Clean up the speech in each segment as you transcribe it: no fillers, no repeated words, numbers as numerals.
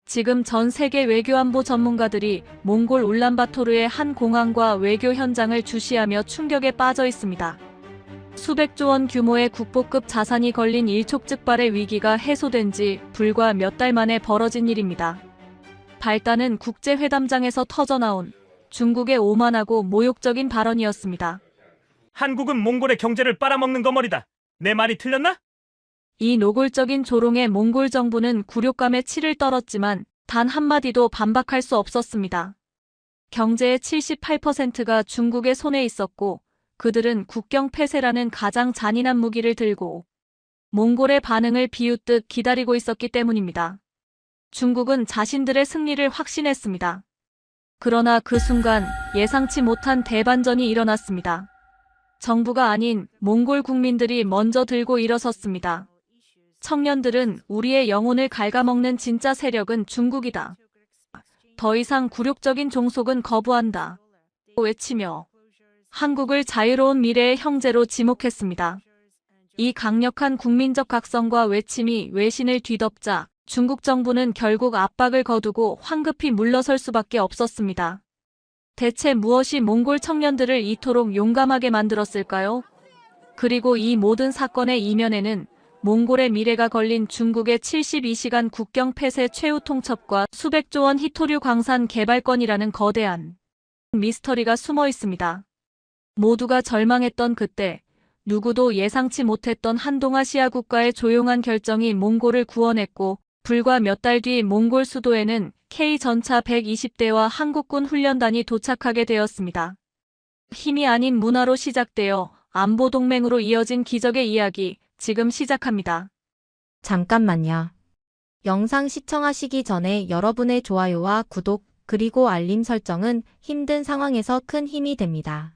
지금 전 세계 외교안보 전문가들이 몽골 울란바토르의 한 공항과 외교 현장을 주시하며 충격에 빠져 있습니다. 수백조 원 규모의 국보급 자산이 걸린 일촉즉발의 위기가 해소된 지 불과 몇 달 만에 벌어진 일입니다. 발단은 국제회담장에서 터져나온 중국의 오만하고 모욕적인 발언이었습니다. 한국은 몽골의 경제를 빨아먹는 거머리다. 내 말이 틀렸나? 이 노골적인 조롱에 몽골 정부는 굴욕감에 치를 떨었지만 단 한마디도 반박할 수 없었습니다. 경제의 78%가 중국의 손에 있었고 그들은 국경 폐쇄라는 가장 잔인한 무기를 들고 몽골의 반응을 비웃듯 기다리고 있었기 때문입니다. 중국은 자신들의 승리를 확신했습니다. 그러나 그 순간 예상치 못한 대반전이 일어났습니다. 정부가 아닌 몽골 국민들이 먼저 들고 일어섰습니다. 청년들은 우리의 영혼을 갉아먹는 진짜 세력은 중국이다. 더 이상 굴욕적인 종속은 거부한다. 외치며 한국을 자유로운 미래의 형제로 지목했습니다. 이 강력한 국민적 각성과 외침이 외신을 뒤덮자 중국 정부는 결국 압박을 거두고 황급히 물러설 수밖에 없었습니다. 대체 무엇이 몽골 청년들을 이토록 용감하게 만들었을까요? 그리고 이 모든 사건의 이면에는 몽골의 미래가 걸린 중국의 72시간 국경 폐쇄 최후 통첩과 수백조 원 히토류 광산 개발권이라는 거대한 미스터리가 숨어 있습니다. 모두가 절망했던 그때 누구도 예상치 못했던 한동아시아 국가의 조용한 결정이 몽골을 구원했고 불과 몇 달 뒤 몽골 수도에는 K전차 120대와 한국군 훈련단이 도착하게 되었습니다. 힘이 아닌 문화로 시작되어 안보동맹으로 이어진 기적의 이야기 지금 시작합니다. 잠깐만요. 영상 시청하시기 전에 여러분의 좋아요와 구독 그리고 알림 설정은 힘든 상황에서 큰 힘이 됩니다.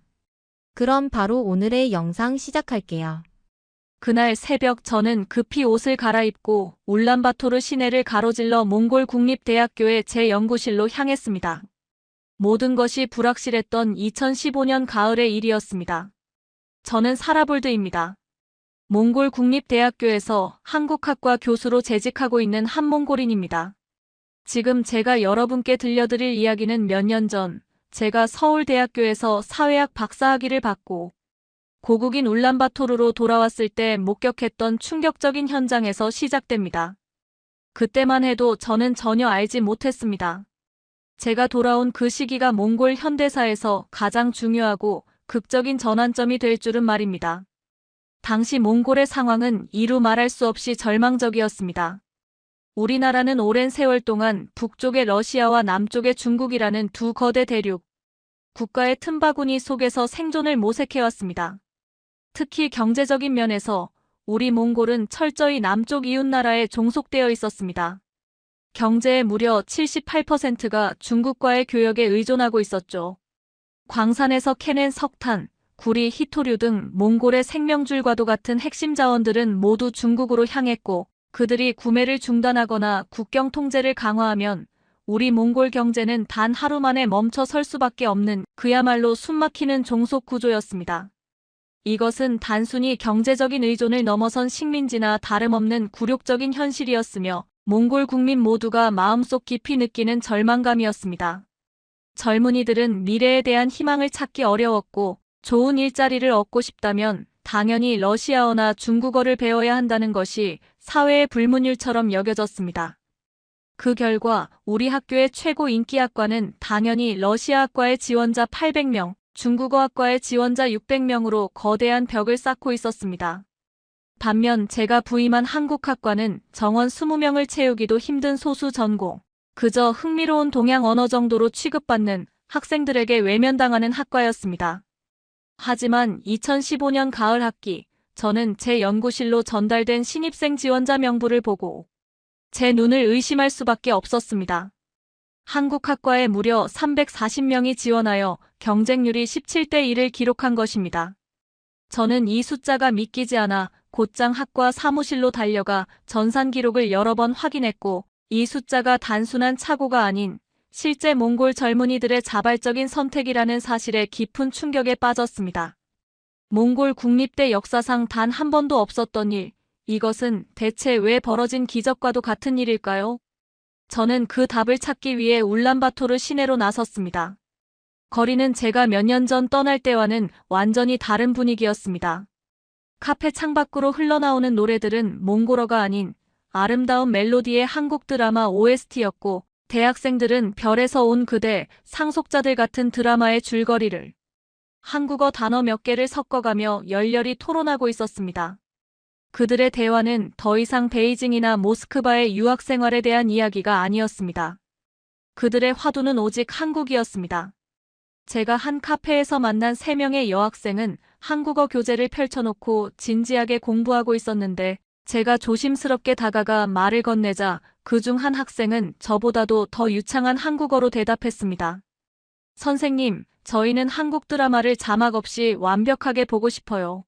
그럼 바로 오늘의 영상 시작할게요. 그날 새벽 저는 급히 옷을 갈아입고 울란바토르 시내를 가로질러 몽골 국립대학교의 제 연구실로 향했습니다. 모든 것이 불확실했던 2015년 가을의 일이었습니다. 저는 사라볼드입니다. 몽골 국립대학교에서 한국학과 교수로 재직하고 있는 한몽골인입니다. 지금 제가 여러분께 들려드릴 이야기는 몇 년 전 제가 서울대학교에서 사회학 박사학위를 받고 고국인 울란바토르로 돌아왔을 때 목격했던 충격적인 현장에서 시작됩니다. 그때만 해도 저는 전혀 알지 못했습니다. 제가 돌아온 그 시기가 몽골 현대사에서 가장 중요하고 극적인 전환점이 될 줄은 말입니다. 당시 몽골의 상황은 이루 말할 수 없이 절망적이었습니다. 우리나라는 오랜 세월 동안 북쪽의 러시아와 남쪽의 중국이라는 두 거대 대륙, 국가의 틈바구니 속에서 생존을 모색해왔습니다. 특히 경제적인 면에서 우리 몽골은 철저히 남쪽 이웃나라에 종속되어 있었습니다. 경제의 무려 78%가 중국과의 교역에 의존하고 있었죠. 광산에서 캐낸 석탄, 구리, 히토류 등 몽골의 생명줄과도 같은 핵심 자원들은 모두 중국으로 향했고 그들이 구매를 중단하거나 국경 통제를 강화하면 우리 몽골 경제는 단 하루 만에 멈춰 설 수밖에 없는 그야말로 숨막히는 종속 구조였습니다. 이것은 단순히 경제적인 의존을 넘어선 식민지나 다름없는 굴욕적인 현실이었으며 몽골 국민 모두가 마음속 깊이 느끼는 절망감이었습니다. 젊은이들은 미래에 대한 희망을 찾기 어려웠고 좋은 일자리를 얻고 싶다면 당연히 러시아어나 중국어를 배워야 한다는 것이 사회의 불문율처럼 여겨졌습니다. 그 결과 우리 학교의 최고 인기학과는 당연히 러시아학과의 지원자 800명, 중국어학과의 지원자 600명으로 거대한 벽을 쌓고 있었습니다. 반면 제가 부임한 한국학과는 정원 20명을 채우기도 힘든 소수 전공, 그저 흥미로운 동양 언어 정도로 취급받는 학생들에게 외면당하는 학과였습니다. 하지만 2015년 가을 학기, 저는 제 연구실로 전달된 신입생 지원자 명부를 보고 제 눈을 의심할 수밖에 없었습니다. 한국학과에 무려 340명이 지원하여 경쟁률이 17대 1을 기록한 것입니다. 저는 이 숫자가 믿기지 않아 곧장 학과 사무실로 달려가 전산 기록을 여러 번 확인했고 이 숫자가 단순한 착오가 아닌 실제 몽골 젊은이들의 자발적인 선택이라는 사실에 깊은 충격에 빠졌습니다. 몽골 국립대 역사상 단 한 번도 없었던 일, 이것은 대체 왜 벌어진 기적과도 같은 일일까요? 저는 그 답을 찾기 위해 울란바토르 시내로 나섰습니다. 거리는 제가 몇 년 전 떠날 때와는 완전히 다른 분위기였습니다. 카페 창밖으로 흘러나오는 노래들은 몽골어가 아닌 아름다운 멜로디의 한국 드라마 OST였고, 대학생들은 별에서 온 그대, 상속자들 같은 드라마의 줄거리를 한국어 단어 몇 개를 섞어가며 열렬히 토론하고 있었습니다. 그들의 대화는 더 이상 베이징이나 모스크바의 유학 생활에 대한 이야기가 아니었습니다. 그들의 화두는 오직 한국이었습니다. 제가 한 카페에서 만난 3명의 여학생은 한국어 교재를 펼쳐놓고 진지하게 공부하고 있었는데, 제가 조심스럽게 다가가 말을 건네자 그중 한 학생은 저보다도 더 유창한 한국어로 대답했습니다. 선생님, 저희는 한국 드라마를 자막 없이 완벽하게 보고 싶어요.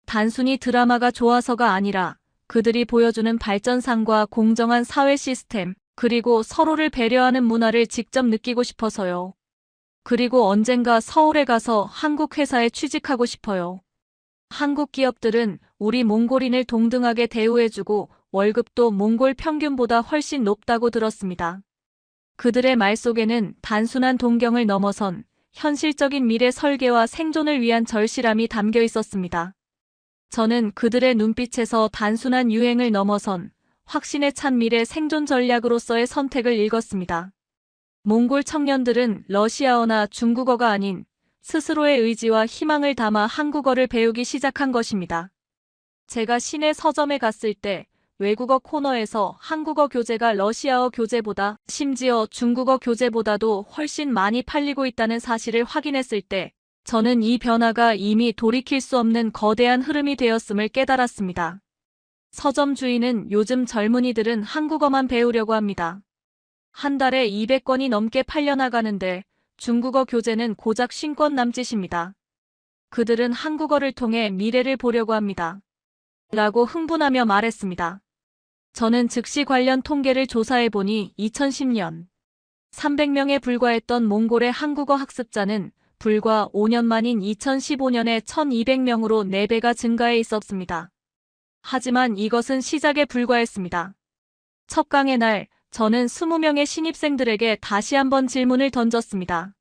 단순히 드라마가 좋아서가 아니라 그들이 보여주는 발전상과 공정한 사회 시스템, 그리고 서로를 배려하는 문화를 직접 느끼고 싶어서요. 그리고 언젠가 서울에 가서 한국 회사에 취직하고 싶어요. 한국 기업들은 우리 몽골인을 동등하게 대우해주고 월급도 몽골 평균보다 훨씬 높다고 들었습니다. 그들의 말 속에는 단순한 동경을 넘어선 현실적인 미래 설계와 생존을 위한 절실함이 담겨 있었습니다. 저는 그들의 눈빛에서 단순한 유행을 넘어선 확신에 찬 미래 생존 전략으로서의 선택을 읽었습니다. 몽골 청년들은 러시아어나 중국어가 아닌 스스로의 의지와 희망을 담아 한국어를 배우기 시작한 것입니다. 제가 시내 서점에 갔을 때 외국어 코너에서 한국어 교재가 러시아어 교재보다, 심지어 중국어 교재보다도 훨씬 많이 팔리고 있다는 사실을 확인했을 때 저는 이 변화가 이미 돌이킬 수 없는 거대한 흐름이 되었음을 깨달았습니다. 서점 주인은 요즘 젊은이들은 한국어만 배우려고 합니다. 한 달에 200권이 넘게 팔려나가는데 중국어 교재는 고작 50권 남짓입니다. 그들은 한국어를 통해 미래를 보려고 합니다. 라고 흥분하며 말했습니다. 저는 즉시 관련 통계를 조사해보니 2010년 300명에 불과했던 몽골의 한국어 학습자는 불과 5년 만인 2015년에 1200명으로 4배가 증가해 있었습니다. 하지만 이것은 시작에 불과했습니다. 첫 강의 날, 저는 20명의 신입생들에게 다시 한번 질문을 던졌습니다.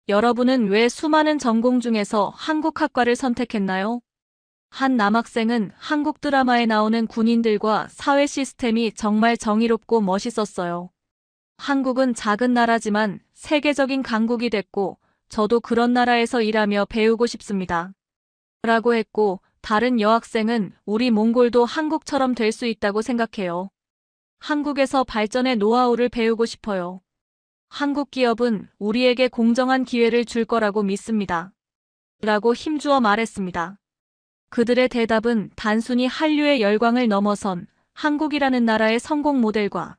여러분은 왜 수많은 전공 중에서 한국학과를 선택했나요? 한 남학생은 한국 드라마에 나오는 군인들과 사회 시스템이 정말 정의롭고 멋있었어요. 한국은 작은 나라지만 세계적인 강국이 됐고, 저도 그런 나라에서 일하며 배우고 싶습니다. 라고 했고, 다른 여학생은 우리 몽골도 한국처럼 될 수 있다고 생각해요. 한국에서 발전의 노하우를 배우고 싶어요. 한국 기업은 우리에게 공정한 기회를 줄 거라고 믿습니다. 라고 힘주어 말했습니다. 그들의 대답은 단순히 한류의 열광을 넘어선 한국이라는 나라의 성공 모델과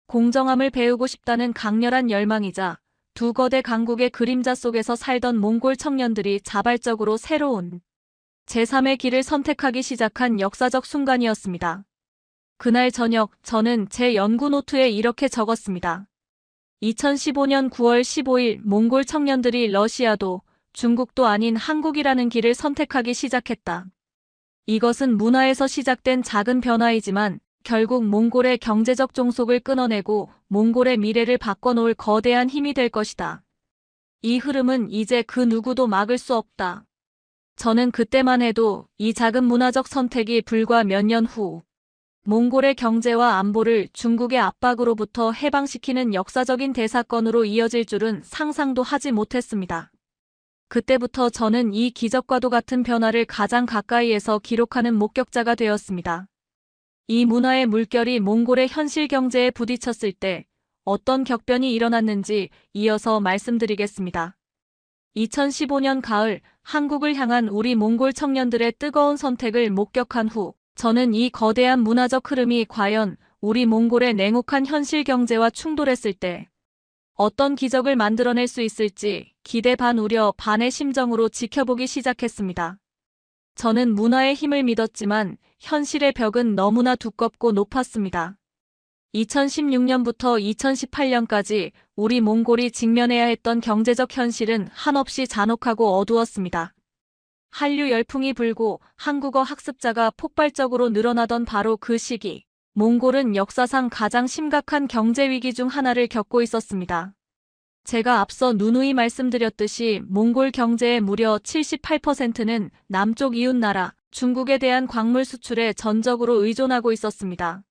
공정함을 배우고 싶다는 강렬한 열망이자, 두 거대 강국의 그림자 속에서 살던 몽골 청년들이 자발적으로 새로운 제3의 길을 선택하기 시작한 역사적 순간이었습니다. 그날 저녁, 저는 제 연구 노트에 이렇게 적었습니다. 2015년 9월 15일 몽골 청년들이 러시아도 중국도 아닌 한국이라는 길을 선택하기 시작했다. 이것은 문화에서 시작된 작은 변화이지만 결국 몽골의 경제적 종속을 끊어내고 몽골의 미래를 바꿔놓을 거대한 힘이 될 것이다. 이 흐름은 이제 그 누구도 막을 수 없다. 저는 그때만 해도 이 작은 문화적 선택이 불과 몇 년 후 몽골의 경제와 안보를 중국의 압박으로부터 해방시키는 역사적인 대사건으로 이어질 줄은 상상도 하지 못했습니다. 그때부터 저는 이 기적과도 같은 변화를 가장 가까이에서 기록하는 목격자가 되었습니다. 이 문화의 물결이 몽골의 현실 경제에 부딪혔을 때 어떤 격변이 일어났는지 이어서 말씀드리겠습니다. 2015년 가을, 한국을 향한 우리 몽골 청년들의 뜨거운 선택을 목격한 후 저는 이 거대한 문화적 흐름이 과연 우리 몽골의 냉혹한 현실 경제와 충돌했을 때 어떤 기적을 만들어낼 수 있을지 기대 반 우려 반의 심정으로 지켜보기 시작했습니다. 저는 문화의 힘을 믿었지만 현실의 벽은 너무나 두껍고 높았습니다. 2016년부터 2018년까지 우리 몽골이 직면해야 했던 경제적 현실은 한없이 잔혹하고 어두웠습니다. 한류 열풍이 불고 한국어 학습자가 폭발적으로 늘어나던 바로 그 시기, 몽골은 역사상 가장 심각한 경제 위기 중 하나를 겪고 있었습니다. 제가 앞서 누누이 말씀드렸듯이 몽골 경제의 무려 78%는 남쪽 이웃나라 중국에 대한 광물 수출에 전적으로 의존하고 있었습니다.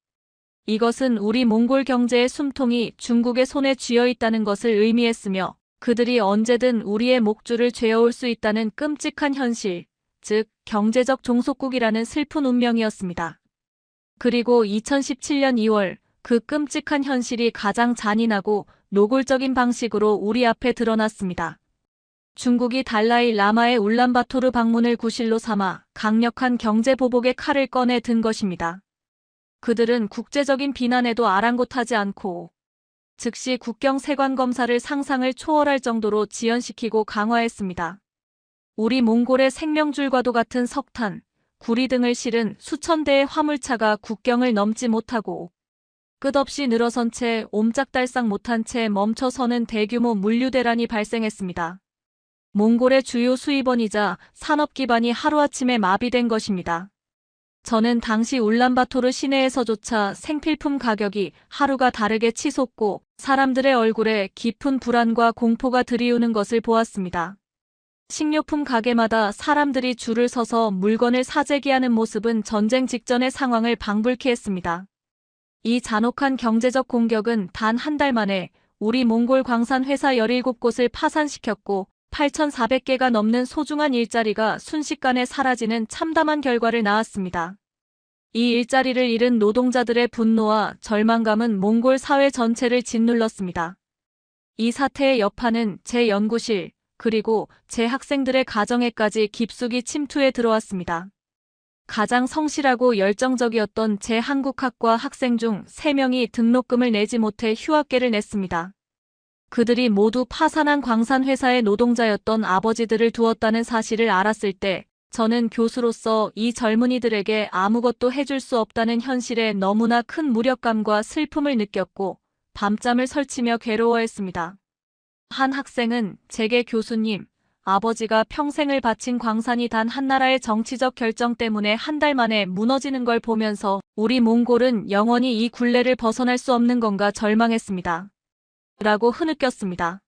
이것은 우리 몽골 경제의 숨통이 중국의 손에 쥐어 있다는 것을 의미했으며 그들이 언제든 우리의 목줄을 죄어올 수 있다는 끔찍한 현실, 즉 경제적 종속국이라는 슬픈 운명이었습니다. 그리고 2017년 2월 그 끔찍한 현실이 가장 잔인하고 노골적인 방식으로 우리 앞에 드러났습니다. 중국이 달라이 라마의 울란바토르 방문을 구실로 삼아 강력한 경제 보복의 칼을 꺼내 든 것입니다. 그들은 국제적인 비난에도 아랑곳하지 않고 즉시 국경 세관 검사를 상상을 초월할 정도로 지연시키고 강화했습니다. 우리 몽골의 생명줄과도 같은 석탄, 구리 등을 실은 수천 대의 화물차가 국경을 넘지 못하고 끝없이 늘어선 채 옴짝달싹 못한 채 멈춰서는 대규모 물류 대란이 발생했습니다. 몽골의 주요 수입원이자 산업 기반이 하루아침에 마비된 것입니다. 저는 당시 울란바토르 시내에서조차 생필품 가격이 하루가 다르게 치솟고 사람들의 얼굴에 깊은 불안과 공포가 들이우는 것을 보았습니다. 식료품 가게마다 사람들이 줄을 서서 물건을 사재기하는 모습은 전쟁 직전의 상황을 방불케 했습니다. 이 잔혹한 경제적 공격은 단 한 달 만에 우리 몽골 광산 회사 17곳을 파산시켰고 8,400개가 넘는 소중한 일자리가 순식간에 사라지는 참담한 결과를 낳았습니다. 이 일자리를 잃은 노동자들의 분노와 절망감은 몽골 사회 전체를 짓눌렀습니다. 이 사태의 여파는 제 연구실, 그리고 제 학생들의 가정에까지 깊숙이 침투해 들어왔습니다. 가장 성실하고 열정적이었던 제 한국학과 학생 중 3명이 등록금을 내지 못해 휴학계를 냈습니다. 그들이 모두 파산한 광산회사의 노동자였던 아버지들을 두었다는 사실을 알았을 때 저는 교수로서 이 젊은이들에게 아무것도 해줄 수 없다는 현실에 너무나 큰 무력감과 슬픔을 느꼈고 밤잠을 설치며 괴로워했습니다. 한 학생은 제게 교수님, 아버지가 평생을 바친 광산이 단 한 나라의 정치적 결정 때문에 한 달 만에 무너지는 걸 보면서 우리 몽골은 영원히 이 굴레를 벗어날 수 없는 건가 절망했습니다. 라고 흐느꼈습니다.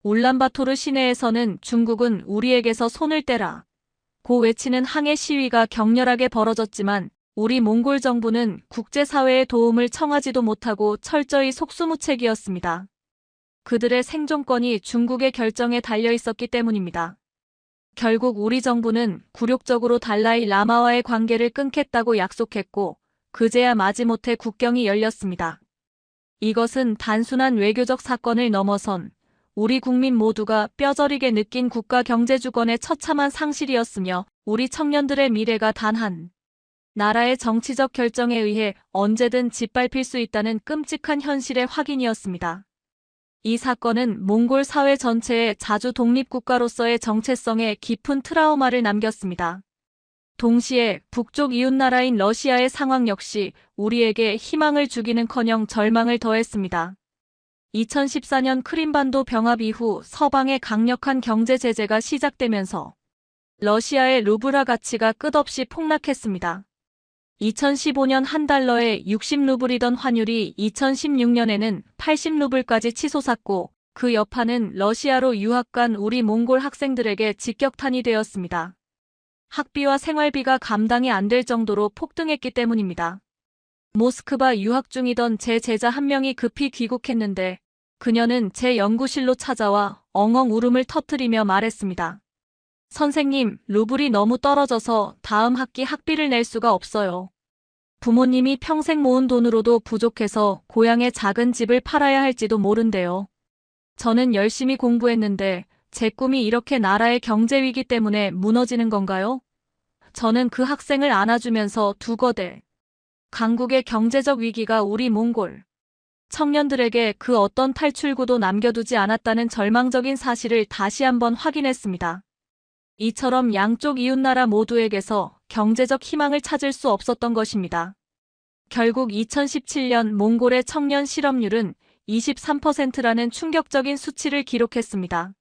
울란바토르 시내에서는 중국은 우리에게서 손을 떼라 고 외치는 항해 시위가 격렬하게 벌어졌지만 우리 몽골 정부는 국제사회의 도움을 청하지도 못하고 철저히 속수무책이었습니다. 그들의 생존권이 중국의 결정에 달려 있었기 때문입니다. 결국 우리 정부는 굴욕적으로 달라이 라마와의 관계를 끊겠다고 약속했고 그제야 마지못해 국경이 열렸습니다. 이것은 단순한 외교적 사건을 넘어선 우리 국민 모두가 뼈저리게 느낀 국가 경제 주권의 처참한 상실이었으며 우리 청년들의 미래가 단 한 나라의 정치적 결정에 의해 언제든 짓밟힐 수 있다는 끔찍한 현실의 확인이었습니다. 이 사건은 몽골 사회 전체에 자주 독립국가로서의 정체성에 깊은 트라우마를 남겼습니다. 동시에 북쪽 이웃나라인 러시아의 상황 역시 우리에게 희망을 주기는커녕 절망을 더했습니다. 2014년 크림반도 병합 이후 서방의 강력한 경제 제재가 시작되면서 러시아의 루블화 가치가 끝없이 폭락했습니다. 2015년 한 달러에 60루블이던 환율이 2016년에는 80루블까지 치솟았고 그 여파는 러시아로 유학 간 우리 몽골 학생들에게 직격탄이 되었습니다. 학비와 생활비가 감당이 안 될 정도로 폭등했기 때문입니다. 모스크바 유학 중이던 제 제자 한 명이 급히 귀국했는데 그녀는 제 연구실로 찾아와 엉엉 울음을 터뜨리며 말했습니다. 선생님, 루블이 너무 떨어져서 다음 학기 학비를 낼 수가 없어요. 부모님이 평생 모은 돈으로도 부족해서 고향의 작은 집을 팔아야 할지도 모른대요. 저는 열심히 공부했는데 제 꿈이 이렇게 나라의 경제 위기 때문에 무너지는 건가요? 저는 그 학생을 안아주면서 두 거대 강국의 경제적 위기가 우리 몽골 청년들에게 그 어떤 탈출구도 남겨두지 않았다는 절망적인 사실을 다시 한번 확인했습니다. 이처럼 양쪽 이웃나라 모두에게서 경제적 희망을 찾을 수 없었던 것입니다. 결국 2017년 몽골의 청년 실업률은 23%라는 충격적인 수치를 기록했습니다.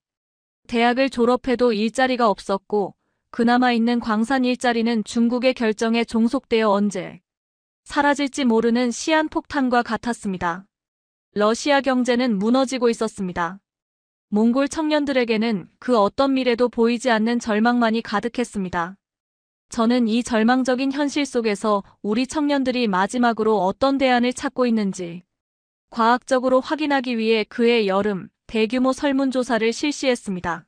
대학을 졸업해도 일자리가 없었고 그나마 있는 광산 일자리는 중국의 결정에 종속되어 언제 사라질지 모르는 시한폭탄과 같았습니다. 러시아 경제는 무너지고 있었습니다. 몽골 청년들에게는 그 어떤 미래도 보이지 않는 절망만이 가득했습니다. 저는 이 절망적인 현실 속에서 우리 청년들이 마지막으로 어떤 대안을 찾고 있는지 과학적으로 확인하기 위해 그해 여름 대규모 설문조사를 실시했습니다.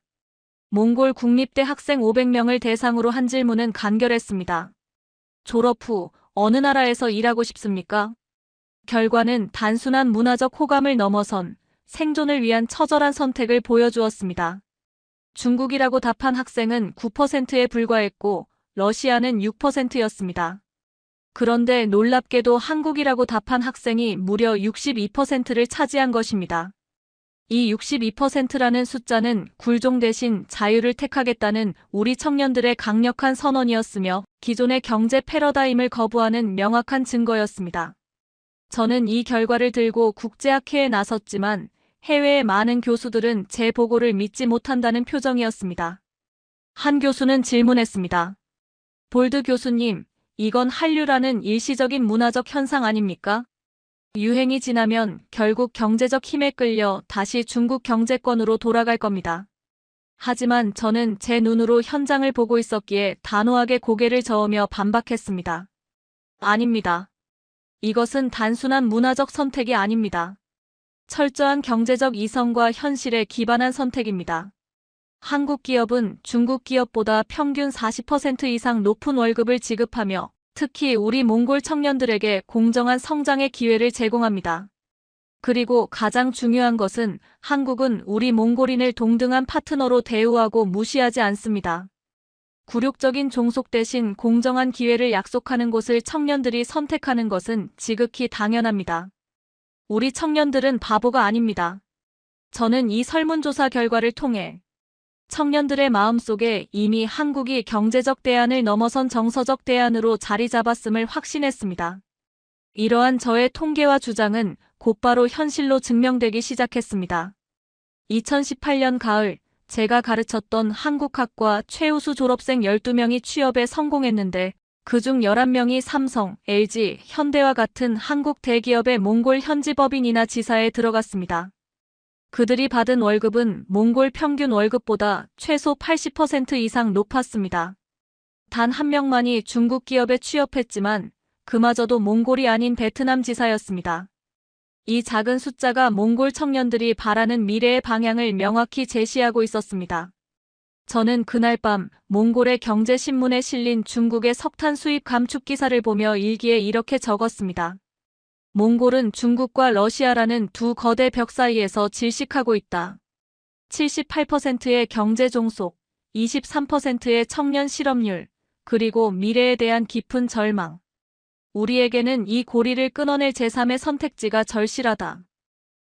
몽골 국립대 학생 500명을 대상으로 한 질문은 간결했습니다. 졸업 후 어느 나라에서 일하고 싶습니까? 결과는 단순한 문화적 호감을 넘어선 생존을 위한 처절한 선택을 보여주었습니다. 중국이라고 답한 학생은 9%에 불과했고 러시아는 6%였습니다. 그런데 놀랍게도 한국이라고 답한 학생이 무려 62%를 차지한 것입니다. 이 62%라는 숫자는 굴종 대신 자유를 택하겠다는 우리 청년들의 강력한 선언이었으며 기존의 경제 패러다임을 거부하는 명확한 증거였습니다. 저는 이 결과를 들고 국제학회에 나섰지만 해외의 많은 교수들은 제 보고를 믿지 못한다는 표정이었습니다. 한 교수는 질문했습니다. 볼드 교수님, 이건 한류라는 일시적인 문화적 현상 아닙니까? 유행이 지나면 결국 경제적 힘에 끌려 다시 중국 경제권으로 돌아갈 겁니다. 하지만 저는 제 눈으로 현장을 보고 있었기에 단호하게 고개를 저으며 반박했습니다. 아닙니다. 이것은 단순한 문화적 선택이 아닙니다. 철저한 경제적 이성과 현실에 기반한 선택입니다. 한국 기업은 중국 기업보다 평균 40% 이상 높은 월급을 지급하며 특히 우리 몽골 청년들에게 공정한 성장의 기회를 제공합니다. 그리고 가장 중요한 것은 한국은 우리 몽골인을 동등한 파트너로 대우하고 무시하지 않습니다. 굴욕적인 종속 대신 공정한 기회를 약속하는 곳을 청년들이 선택하는 것은 지극히 당연합니다. 우리 청년들은 바보가 아닙니다. 저는 이 설문조사 결과를 통해 청년들의 마음속에 이미 한국이 경제적 대안을 넘어선 정서적 대안으로 자리 잡았음을 확신했습니다. 이러한 저의 통계와 주장은 곧바로 현실로 증명되기 시작했습니다. 2018년 가을, 제가 가르쳤던 한국학과 최우수 졸업생 12명이 취업에 성공했는데 그중 11명이 삼성, LG, 현대와 같은 한국 대기업의 몽골 현지 법인이나 지사에 들어갔습니다. 그들이 받은 월급은 몽골 평균 월급보다 최소 80% 이상 높았습니다. 단 한 명만이 중국 기업에 취업했지만 그마저도 몽골이 아닌 베트남 지사였습니다. 이 작은 숫자가 몽골 청년들이 바라는 미래의 방향을 명확히 제시하고 있었습니다. 저는 그날 밤 몽골의 경제신문에 실린 중국의 석탄 수입 감축 기사를 보며 일기에 이렇게 적었습니다. 몽골은 중국과 러시아라는 두 거대 벽 사이에서 질식하고 있다. 78%의 경제 종속, 23%의 청년 실업률, 그리고 미래에 대한 깊은 절망. 우리에게는 이 고리를 끊어낼 제3의 선택지가 절실하다.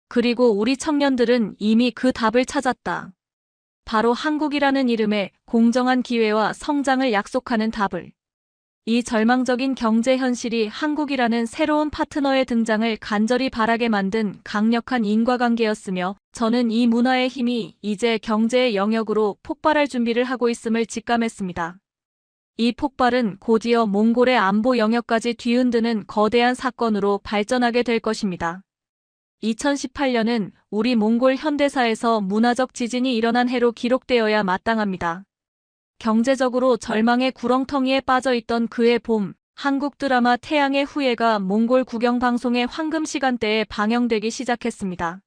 그리고 우리 청년들은 이미 그 답을 찾았다. 바로 한국이라는 이름의 공정한 기회와 성장을 약속하는 답을. 이 절망적인 경제 현실이 한국이라는 새로운 파트너의 등장을 간절히 바라게 만든 강력한 인과관계였으며 저는 이 문화의 힘이 이제 경제의 영역으로 폭발할 준비를 하고 있음을 직감했습니다. 이 폭발은 곧이어 몽골의 안보 영역까지 뒤흔드는 거대한 사건으로 발전하게 될 것입니다. 2018년은 우리 몽골 현대사에서 문화적 지진이 일어난 해로 기록되어야 마땅합니다. 경제적으로 절망의 구렁텅이에 빠져있던 그해 봄, 한국 드라마 태양의 후예가 몽골 국영방송의 황금 시간대에 방영되기 시작했습니다.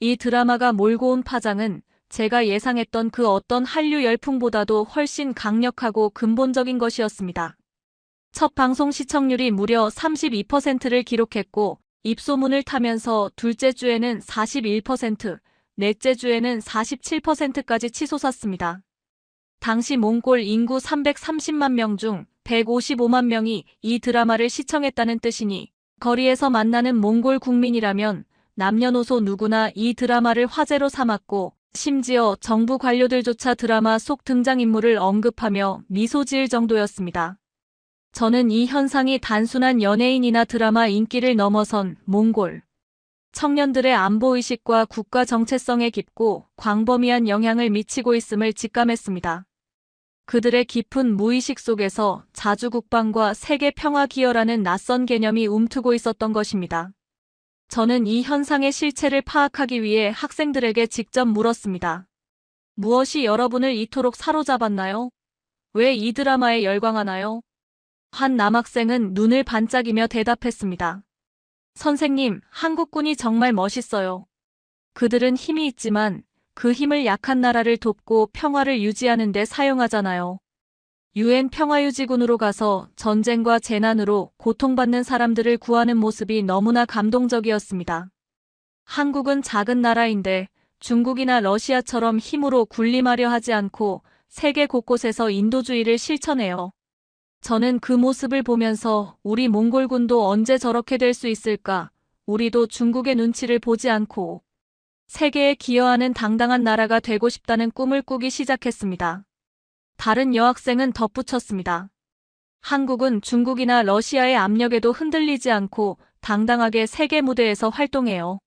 이 드라마가 몰고 온 파장은 제가 예상했던 그 어떤 한류 열풍보다도 훨씬 강력하고 근본적인 것이었습니다. 첫 방송 시청률이 무려 32%를 기록했고 입소문을 타면서 둘째 주에는 41%, 넷째 주에는 47%까지 치솟았습니다. 당시 몽골 인구 330만 명 중 155만 명이 이 드라마를 시청했다는 뜻이니 거리에서 만나는 몽골 국민이라면 남녀노소 누구나 이 드라마를 화제로 삼았고 심지어 정부 관료들조차 드라마 속 등장인물을 언급하며 미소 지을 정도였습니다. 저는 이 현상이 단순한 연예인이나 드라마 인기를 넘어선 몽골 청년들의 안보의식과 국가 정체성에 깊고 광범위한 영향을 미치고 있음을 직감했습니다. 그들의 깊은 무의식 속에서 자주국방과 세계 평화 기여라는 낯선 개념이 움트고 있었던 것입니다. 저는 이 현상의 실체를 파악하기 위해 학생들에게 직접 물었습니다. 무엇이 여러분을 이토록 사로잡았나요? 왜 이 드라마에 열광하나요? 한 남학생은 눈을 반짝이며 대답했습니다. 선생님, 한국군이 정말 멋있어요. 그들은 힘이 있지만 그 힘을 약한 나라를 돕고 평화를 유지하는 데 사용하잖아요. 유엔 평화유지군으로 가서 전쟁과 재난으로 고통받는 사람들을 구하는 모습이 너무나 감동적이었습니다. 한국은 작은 나라인데 중국이나 러시아처럼 힘으로 군림하려 하지 않고 세계 곳곳에서 인도주의를 실천해요. 저는 그 모습을 보면서 우리 몽골군도 언제 저렇게 될 수 있을까? 우리도 중국의 눈치를 보지 않고 세계에 기여하는 당당한 나라가 되고 싶다는 꿈을 꾸기 시작했습니다. 다른 여학생은 덧붙였습니다. 한국은 중국이나 러시아의 압력에도 흔들리지 않고 당당하게 세계 무대에서 활동해요.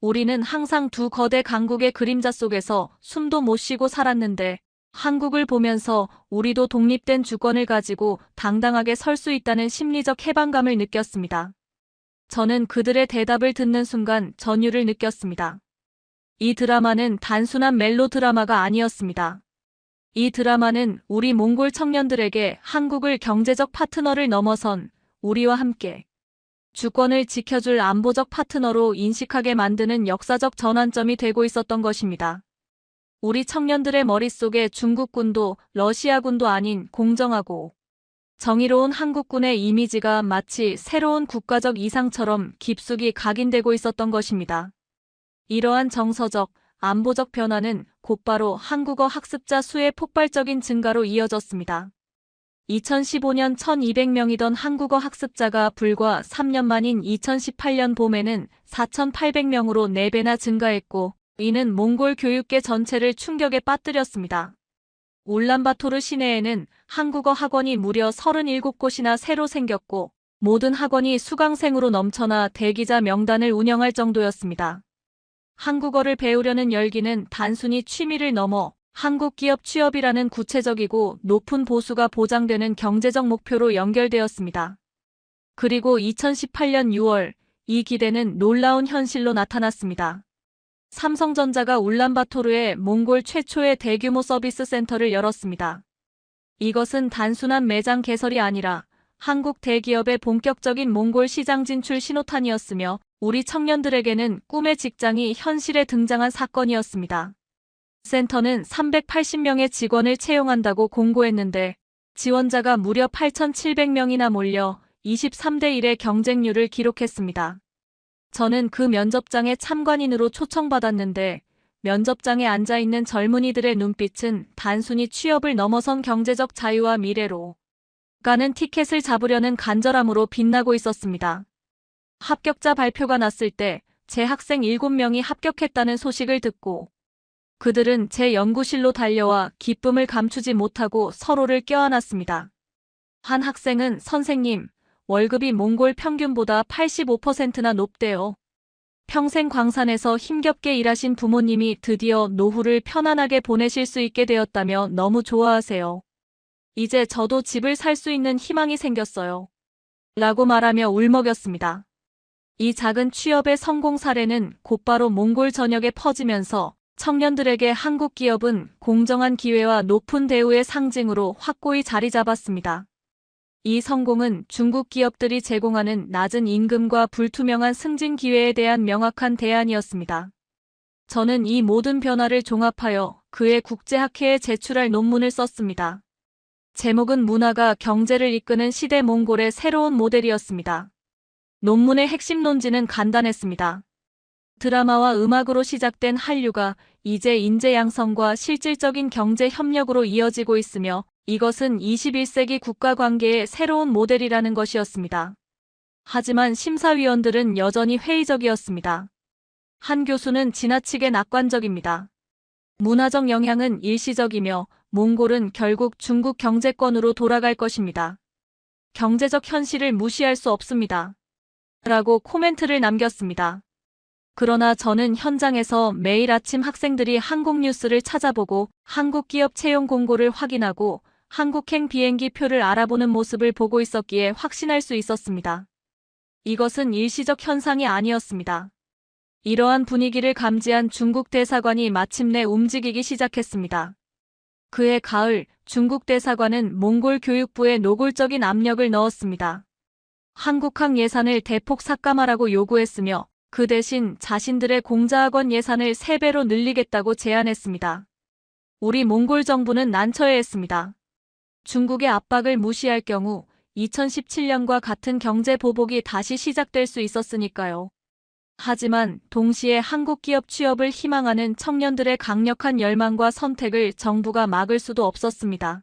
우리는 항상 두 거대 강국의 그림자 속에서 숨도 못 쉬고 살았는데 한국을 보면서 우리도 독립된 주권을 가지고 당당하게 설 수 있다는 심리적 해방감을 느꼈습니다. 저는 그들의 대답을 듣는 순간 전율을 느꼈습니다. 이 드라마는 단순한 멜로드라마가 아니었습니다. 이 드라마는 우리 몽골 청년들에게 한국을 경제적 파트너를 넘어선 우리와 함께 주권을 지켜줄 안보적 파트너로 인식하게 만드는 역사적 전환점이 되고 있었던 것입니다. 우리 청년들의 머릿속에 중국군도 러시아군도 아닌 공정하고 정의로운 한국군의 이미지가 마치 새로운 국가적 이상처럼 깊숙이 각인되고 있었던 것입니다. 이러한 정서적, 안보적 변화는 곧바로 한국어 학습자 수의 폭발적인 증가로 이어졌습니다. 2015년 1200명이던 한국어 학습자가 불과 3년 만인 2018년 봄에는 4800명으로 4배나 증가했고, 이는 몽골 교육계 전체를 충격에 빠뜨렸습니다. 울란바토르 시내에는 한국어 학원이 무려 37곳이나 새로 생겼고, 모든 학원이 수강생으로 넘쳐나 대기자 명단을 운영할 정도였습니다. 한국어를 배우려는 열기는 단순히 취미를 넘어 한국 기업 취업이라는 구체적이고 높은 보수가 보장되는 경제적 목표로 연결되었습니다. 그리고 2018년 6월, 이 기대는 놀라운 현실로 나타났습니다. 삼성전자가 울란바토르에 몽골 최초의 대규모 서비스 센터를 열었습니다. 이것은 단순한 매장 개설이 아니라 한국 대기업의 본격적인 몽골 시장 진출 신호탄이었으며 우리 청년들에게는 꿈의 직장이 현실에 등장한 사건이었습니다. 센터는 380명의 직원을 채용한다고 공고했는데 지원자가 무려 8,700명이나 몰려 23대 1의 경쟁률을 기록했습니다. 저는 그 면접장에 참관인으로 초청받았는데 면접장에 앉아있는 젊은이들의 눈빛은 단순히 취업을 넘어선 경제적 자유와 미래로 가는 티켓을 잡으려는 간절함으로 빛나고 있었습니다. 합격자 발표가 났을 때 제 학생 7명이 합격했다는 소식을 듣고 그들은 제 연구실로 달려와 기쁨을 감추지 못하고 서로를 껴안았습니다. 한 학생은 선생님, 월급이 몽골 평균보다 85%나 높대요. 평생 광산에서 힘겹게 일하신 부모님이 드디어 노후를 편안하게 보내실 수 있게 되었다며 너무 좋아하세요. 이제 저도 집을 살 수 있는 희망이 생겼어요. 라고 말하며 울먹였습니다. 이 작은 취업의 성공 사례는 곧바로 몽골 전역에 퍼지면서 청년들에게 한국 기업은 공정한 기회와 높은 대우의 상징으로 확고히 자리 잡았습니다. 이 성공은 중국 기업들이 제공하는 낮은 임금과 불투명한 승진 기회에 대한 명확한 대안이었습니다. 저는 이 모든 변화를 종합하여 그의 국제학회에 제출할 논문을 썼습니다. 제목은 문화가 경제를 이끄는 시대 몽골의 새로운 모델이었습니다. 논문의 핵심 논지는 간단했습니다. 드라마와 음악으로 시작된 한류가 이제 인재 양성과 실질적인 경제 협력으로 이어지고 있으며 이것은 21세기 국가관계의 새로운 모델이라는 것이었습니다. 하지만 심사위원들은 여전히 회의적이었습니다. 한 교수는 지나치게 낙관적입니다. 문화적 영향은 일시적이며 몽골은 결국 중국 경제권으로 돌아갈 것입니다. 경제적 현실을 무시할 수 없습니다. 라고 코멘트를 남겼습니다. 그러나 저는 현장에서 매일 아침 학생들이 한국 뉴스를 찾아보고 한국 기업 채용 공고를 확인하고 한국행 비행기 표를 알아보는 모습을 보고 있었기에 확신할 수 있었습니다. 이것은 일시적 현상이 아니었습니다. 이러한 분위기를 감지한 중국 대사관이 마침내 움직이기 시작했습니다. 그해 가을, 중국 대사관은 몽골 교육부에 노골적인 압력을 넣었습니다. 한국학 예산을 대폭 삭감하라고 요구했으며 그 대신 자신들의 공자학원 예산을 3배로 늘리겠다고 제안했습니다. 우리 몽골 정부는 난처해했습니다. 중국의 압박을 무시할 경우 2017년과 같은 경제 보복이 다시 시작될 수 있었으니까요. 하지만 동시에 한국 기업 취업을 희망하는 청년들의 강력한 열망과 선택을 정부가 막을 수도 없었습니다.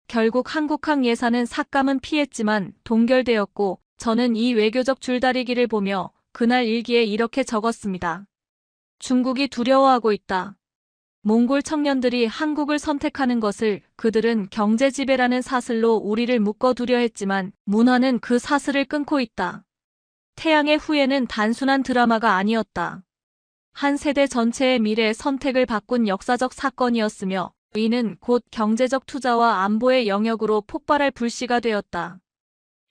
결국 한국학 예산은 삭감은 피했지만 동결되었고 저는 이 외교적 줄다리기를 보며 그날 일기에 이렇게 적었습니다. 중국이 두려워하고 있다. 몽골 청년들이 한국을 선택하는 것을 그들은 경제 지배라는 사슬로 우리를 묶어두려 했지만 문화는 그 사슬을 끊고 있다. 태양의 후예는 단순한 드라마가 아니었다. 한 세대 전체의 미래 선택을 바꾼 역사적 사건이었으며 이는 곧 경제적 투자와 안보의 영역으로 폭발할 불씨가 되었다.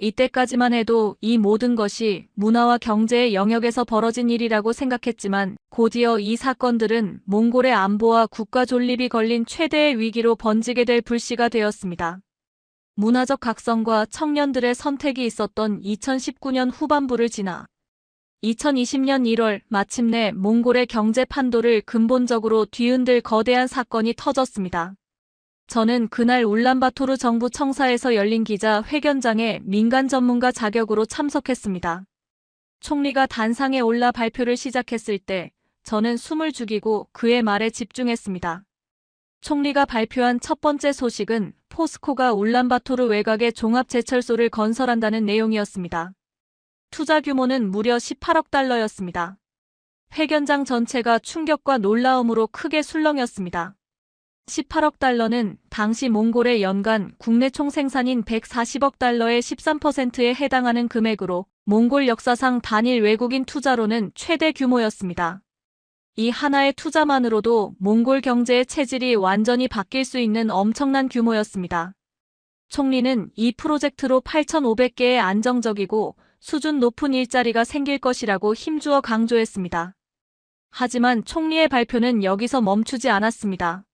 이때까지만 해도 이 모든 것이 문화와 경제의 영역에서 벌어진 일이라고 생각했지만 곧이어 이 사건들은 몽골의 안보와 국가 존립이 걸린 최대의 위기로 번지게 될 불씨가 되었습니다. 문화적 각성과 청년들의 선택이 있었던 2019년 후반부를 지나 2020년 1월 마침내 몽골의 경제 판도를 근본적으로 뒤흔들 거대한 사건이 터졌습니다. 저는 그날 울란바토르 정부 청사에서 열린 기자 회견장에 민간 전문가 자격으로 참석했습니다. 총리가 단상에 올라 발표를 시작했을 때 저는 숨을 죽이고 그의 말에 집중했습니다. 총리가 발표한 첫 번째 소식은 포스코가 울란바토르 외곽에 종합제철소를 건설한다는 내용이었습니다. 투자 규모는 무려 18억 달러였습니다. 회견장 전체가 충격과 놀라움으로 크게 술렁였습니다. 18억 달러는 당시 몽골의 연간 국내 총생산인 140억 달러의 13%에 해당하는 금액으로 몽골 역사상 단일 외국인 투자로는 최대 규모였습니다. 이 하나의 투자만으로도 몽골 경제의 체질이 완전히 바뀔 수 있는 엄청난 규모였습니다. 총리는 이 프로젝트로 8,500개의 안정적이고 수준 높은 일자리가 생길 것이라고 힘주어 강조했습니다. 하지만 총리의 발표는 여기서 멈추지 않았습니다.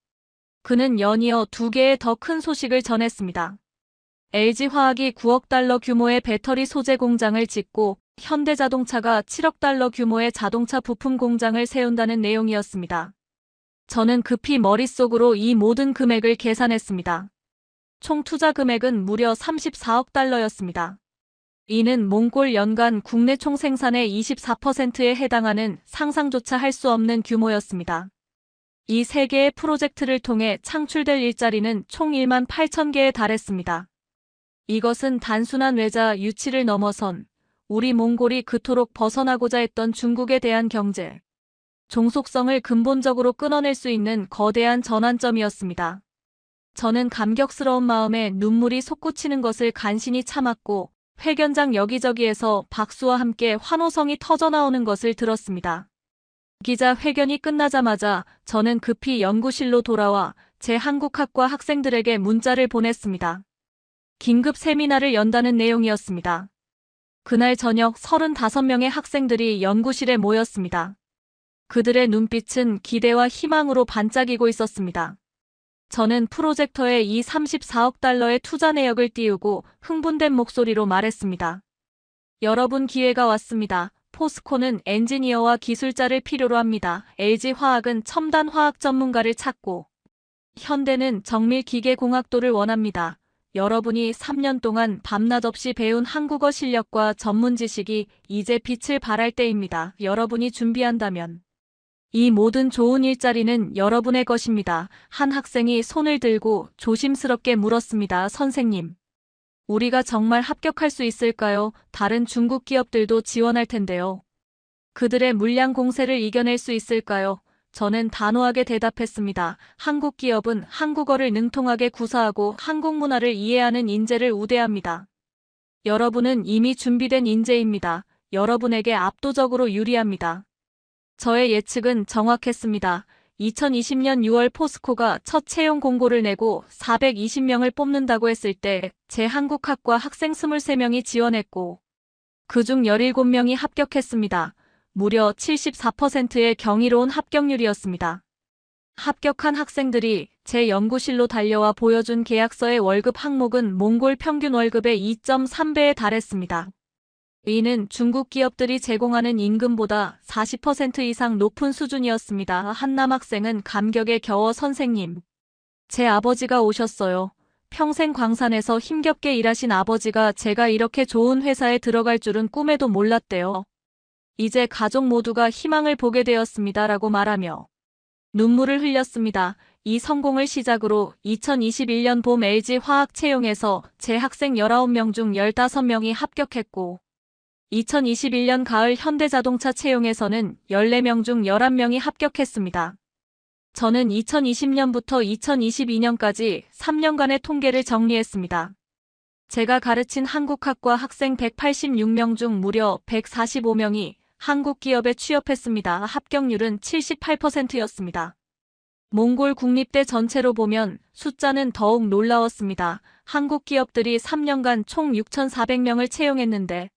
그는 연이어 2개의 더 큰 소식을 전했습니다. LG화학이 9억 달러 규모의 배터리 소재 공장을 짓고 현대자동차가 7억 달러 규모의 자동차 부품 공장을 세운다는 내용이었습니다. 저는 급히 머릿속으로 이 모든 금액을 계산했습니다. 총 투자 금액은 무려 34억 달러였습니다. 이는 몽골 연간 국내 총생산의 24%에 해당하는 상상조차 할 수 없는 규모였습니다. 이 3개의 프로젝트를 통해 창출될 일자리는 총 1만 8천 개에 달했습니다. 이것은 단순한 외자 유치를 넘어선 우리 몽골이 그토록 벗어나고자 했던 중국에 대한 경제, 종속성을 근본적으로 끊어낼 수 있는 거대한 전환점이었습니다. 저는 감격스러운 마음에 눈물이 솟구치는 것을 간신히 참았고 회견장 여기저기에서 박수와 함께 환호성이 터져나오는 것을 들었습니다. 기자 회견이 끝나자마자 저는 급히 연구실로 돌아와 제 한국학과 학생들에게 문자를 보냈습니다. 긴급 세미나를 연다는 내용이었습니다. 그날 저녁 35명의 학생들이 연구실에 모였습니다. 그들의 눈빛은 기대와 희망으로 반짝이고 있었습니다. 저는 프로젝터에 이 34억 달러의 투자 내역을 띄우고 흥분된 목소리로 말했습니다. 여러분, 기회가 왔습니다. 포스코는 엔지니어와 기술자를 필요로 합니다. LG화학은 첨단 화학 전문가를 찾고 현대는 정밀 기계공학도를 원합니다. 여러분이 3년 동안 밤낮 없이 배운 한국어 실력과 전문 지식이 이제 빛을 발할 때입니다. 여러분이 준비한다면 이 모든 좋은 일자리는 여러분의 것입니다. 한 학생이 손을 들고 조심스럽게 물었습니다. 선생님, 우리가 정말 합격할 수 있을까요? 다른 중국 기업들도 지원할 텐데요. 그들의 물량 공세를 이겨낼 수 있을까요? 저는 단호하게 대답했습니다. 한국 기업은 한국어를 능통하게 구사하고 한국 문화를 이해하는 인재를 우대합니다. 여러분은 이미 준비된 인재입니다. 여러분에게 압도적으로 유리합니다. 저의 예측은 정확했습니다. 2020년 6월 포스코가 첫 채용 공고를 내고 420명을 뽑는다고 했을 때 제 한국학과 학생 23명이 지원했고 그중 17명이 합격했습니다. 무려 74%의 경이로운 합격률이었습니다. 합격한 학생들이 제 연구실로 달려와 보여준 계약서의 월급 항목은 몽골 평균 월급의 2.3배에 달했습니다. 이는 중국 기업들이 제공하는 임금보다 40% 이상 높은 수준이었습니다. 한 남학생은 감격에 겨워 선생님, 제 아버지가 오셨어요. 평생 광산에서 힘겹게 일하신 아버지가 제가 이렇게 좋은 회사에 들어갈 줄은 꿈에도 몰랐대요. 이제 가족 모두가 희망을 보게 되었습니다. 라고 말하며 눈물을 흘렸습니다. 이 성공을 시작으로 2021년 봄 LG 화학 채용에서 제 학생 19명 중 15명이 합격했고 2021년 가을 현대자동차 채용에서는 14명 중 11명이 합격했습니다. 저는 2020년부터 2022년까지 3년간의 통계를 정리했습니다. 제가 가르친 한국학과 학생 186명 중 무려 145명이 한국 기업에 취업했습니다. 합격률은 78%였습니다. 몽골 국립대 전체로 보면 숫자는 더욱 놀라웠습니다. 한국 기업들이 3년간 총 6,400명을 채용했는데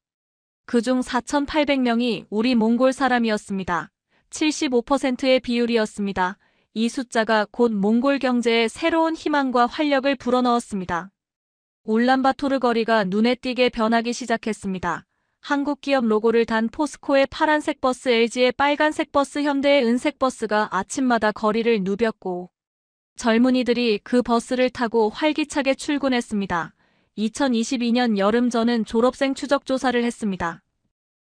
그중 4,800명이 우리 몽골 사람이었습니다. 75%의 비율이었습니다. 이 숫자가 곧 몽골 경제에 새로운 희망과 활력을 불어넣었습니다. 울란바토르 거리가 눈에 띄게 변하기 시작했습니다. 한국 기업 로고를 단 포스코의 파란색 버스, LG의 빨간색 버스, 현대의 은색 버스가 아침마다 거리를 누볐고 젊은이들이 그 버스를 타고 활기차게 출근했습니다. 2022년 여름 저는 졸업생 추적 조사를 했습니다.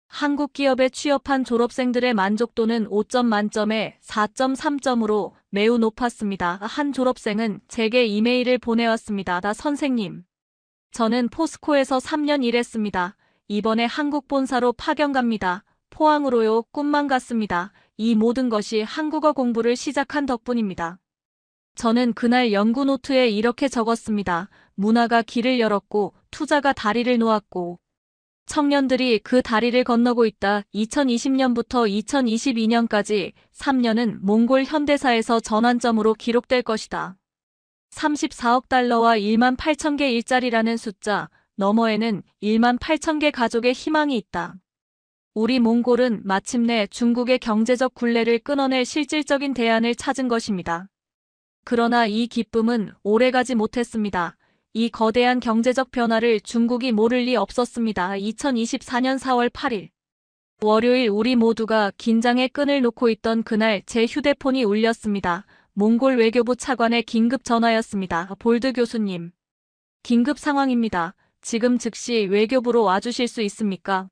한국 기업에 취업한 졸업생들의 만족도는 5점 만점에 4.3점으로 매우 높았습니다. 한 졸업생은 제게 이메일을 보내왔습니다. 선생님, 저는 포스코에서 3년 일했습니다. 이번에 한국 본사로 파견 갑니다. 포항으로요. 꿈만 같습니다. 이 모든 것이 한국어 공부를 시작한 덕분입니다. 저는 그날 연구 노트에 이렇게 적었습니다. 문화가 길을 열었고 투자가 다리를 놓았고 청년들이 그 다리를 건너고 있다. 2020년부터 2022년까지 3년은 몽골 현대사에서 전환점으로 기록될 것이다. 34억 달러와 1만 8천 개 일자리라는 숫자 너머에는 1만 8천 개 가족의 희망이 있다. 우리 몽골은 마침내 중국의 경제적 굴레를 끊어낼 실질적인 대안을 찾은 것입니다. 그러나 이 기쁨은 오래가지 못했습니다. 이 거대한 경제적 변화를 중국이 모를 리 없었습니다. 2024년 4월 8일 월요일 우리 모두가 긴장의 끈을 놓고 있던 그날 제 휴대폰이 울렸습니다. 몽골 외교부 차관의 긴급 전화였습니다. 볼드 교수님, 긴급 상황입니다. 지금 즉시 외교부로 와주실 수 있습니까?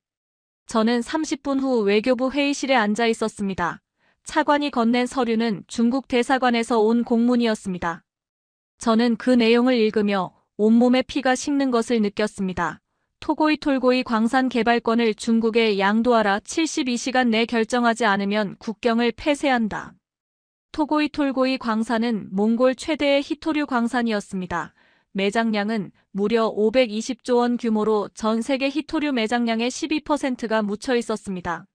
저는 30분 후 외교부 회의실에 앉아 있었습니다. 차관이 건넨 서류는 중국 대사관에서 온 공문이었습니다. 저는 그 내용을 읽으며 온몸에 피가 식는 것을 느꼈습니다. 토고이 톨고이 광산 개발권을 중국에 양도하라. 72시간 내 결정하지 않으면 국경을 폐쇄한다. 토고이 톨고이 광산은 몽골 최대의 히토류 광산이었습니다. 매장량은 무려 520조 원 규모로 전 세계 히토류 매장량의 12%가 묻혀 있었습니다.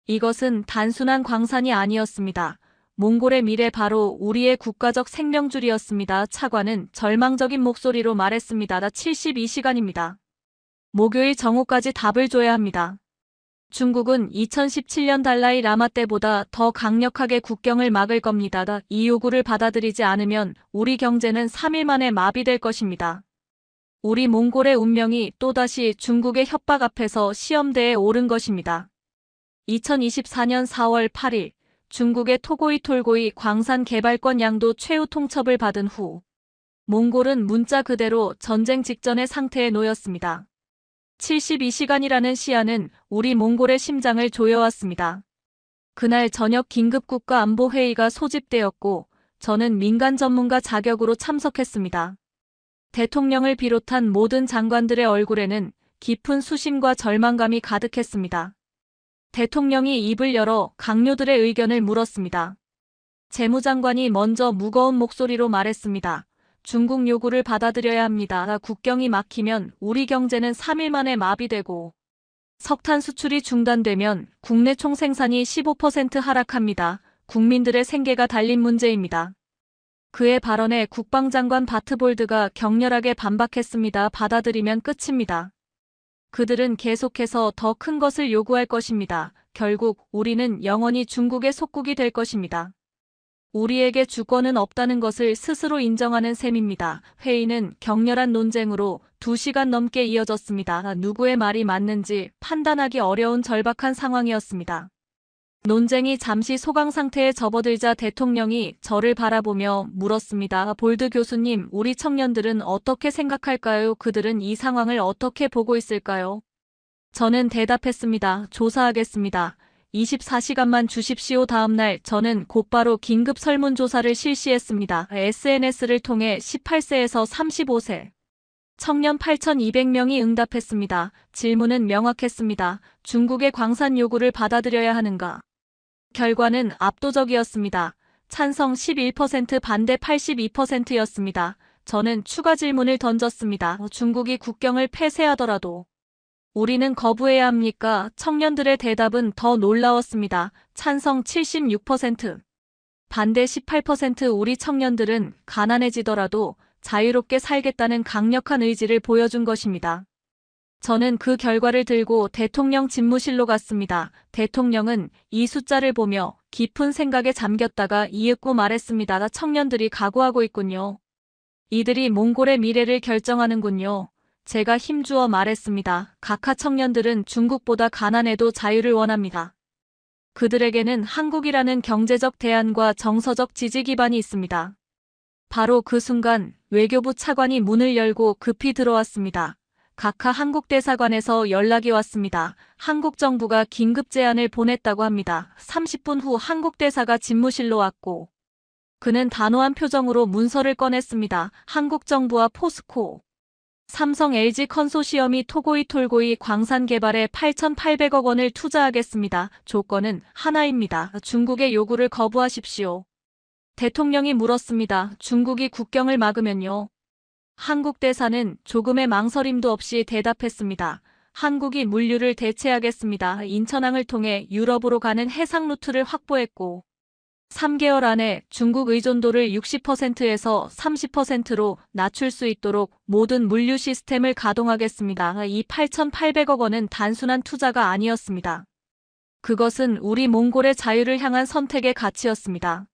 이것은 단순한 광산이 아니었습니다. 몽골의 미래 바로 우리의 국가적 생명줄이었습니다. 차관은 절망적인 목소리로 말했습니다. 72시간입니다. 목요일 정오까지 답을 줘야 합니다. 중국은 2017년 달라이 라마 때보다 더 강력하게 국경을 막을 겁니다. 이 요구를 받아들이지 않으면 우리 경제는 3일 만에 마비될 것입니다. 우리 몽골의 운명이 또다시 중국의 협박 앞에서 시험대에 오른 것입니다. 2024년 4월 8일 중국의 토고이 톨고이 광산 개발권 양도 최후 통첩을 받은 후 몽골은 문자 그대로 전쟁 직전의 상태에 놓였습니다. 72시간이라는 시한은 우리 몽골의 심장을 조여왔습니다. 그날 저녁 긴급 국가안보회의가 소집되었고 저는 민간 전문가 자격으로 참석했습니다. 대통령을 비롯한 모든 장관들의 얼굴에는 깊은 수심과 절망감이 가득했습니다. 대통령이 입을 열어 강요들의 의견을 물었습니다. 재무장관이 먼저 무거운 목소리로 말했습니다. 중국 요구를 받아들여야 합니다. 국경이 막히면 우리 경제는 3일 만에 마비되고 석탄 수출이 중단되면 국내 총생산이 15% 하락합니다. 국민들의 생계가 달린 문제입니다. 그의 발언에 국방장관 바트볼드가 격렬하게 반박했습니다. 받아들이면 끝입니다. 그들은 계속해서 더 큰 것을 요구할 것입니다. 결국 우리는 영원히 중국의 속국이 될 것입니다. 우리에게 주권은 없다는 것을 스스로 인정하는 셈입니다. 회의는 격렬한 논쟁으로 2시간 넘게 이어졌습니다. 누구의 말이 맞는지 판단하기 어려운 절박한 상황이었습니다. 논쟁이 잠시 소강 상태에 접어들자 대통령이 저를 바라보며 물었습니다. 볼드 교수님, 우리 청년들은 어떻게 생각할까요? 그들은 이 상황을 어떻게 보고 있을까요? 저는 대답했습니다. 조사하겠습니다. 24시간만 주십시오. 다음날 저는 곧바로 긴급 설문조사를 실시했습니다. SNS를 통해 18세에서 35세 청년 8,200명이 응답했습니다. 질문은 명확했습니다. 중국의 광산 요구를 받아들여야 하는가? 결과는 압도적이었습니다. 찬성 11%, 반대 82%였습니다. 저는 추가 질문을 던졌습니다. 중국이 국경을 폐쇄하더라도 우리는 거부해야 합니까? 청년들의 대답은 더 놀라웠습니다. 찬성 76%, 반대 18%. 우리 청년들은 가난해지더라도 자유롭게 살겠다는 강력한 의지를 보여준 것입니다. 저는 그 결과를 들고 대통령 집무실로 갔습니다. 대통령은 이 숫자를 보며 깊은 생각에 잠겼다가 이윽고 말했습니다. 청년들이 각오하고 있군요. 이들이 몽골의 미래를 결정하는군요. 제가 힘주어 말했습니다. 각하 청년들은 중국보다 가난해도 자유를 원합니다. 그들에게는 한국이라는 경제적 대안과 정서적 지지 기반이 있습니다. 바로 그 순간 외교부 차관이 문을 열고 급히 들어왔습니다. 각하 한국대사관에서 연락이 왔습니다. 한국 정부가 긴급 제안을 보냈다고 합니다. 30분 후 한국대사가 집무실로 왔고 그는 단호한 표정으로 문서를 꺼냈습니다. 한국 정부와 포스코, 삼성, LG 컨소시엄이 토고이 톨고이 광산 개발에 8,800억 원을 투자하겠습니다. 조건은 하나입니다. 중국의 요구를 거부하십시오. 대통령이 물었습니다. 중국이 국경을 막으면요? 한국 대사는 조금의 망설임도 없이 대답했습니다. 한국이 물류를 대체하겠습니다. 인천항을 통해 유럽으로 가는 해상 루트를 확보했고 3개월 안에 중국 의존도를 60%에서 30%로 낮출 수 있도록 모든 물류 시스템을 가동하겠습니다. 이 8,800억 원은 단순한 투자가 아니었습니다. 그것은 우리 몽골의 자유를 향한 선택의 가치였습니다.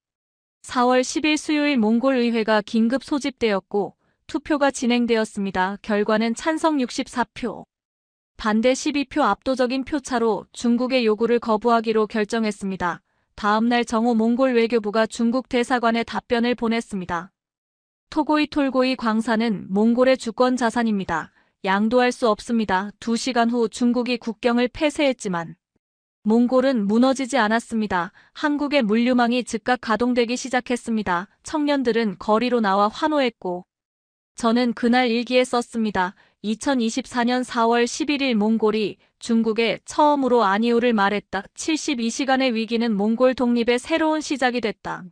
4월 10일 수요일 몽골 의회가 긴급 소집되었고 투표가 진행되었습니다. 결과는 찬성 64표, 반대 12표 압도적인 표차로 중국의 요구를 거부하기로 결정했습니다. 다음 날 정오 몽골 외교부가 중국 대사관에 답변을 보냈습니다. 토고이 톨고이 광산은 몽골의 주권 자산입니다. 양도할 수 없습니다. 2시간 후 중국이 국경을 폐쇄했지만 몽골은 무너지지 않았습니다. 한국의 물류망이 즉각 가동되기 시작했습니다. 청년들은 거리로 나와 환호했고 저는 그날 일기에 썼습니다. 2024년 4월 11일 몽골이 중국에 처음으로 아니오를 말했다. 72시간의 위기는 몽골 독립의 새로운 시작이 됐다.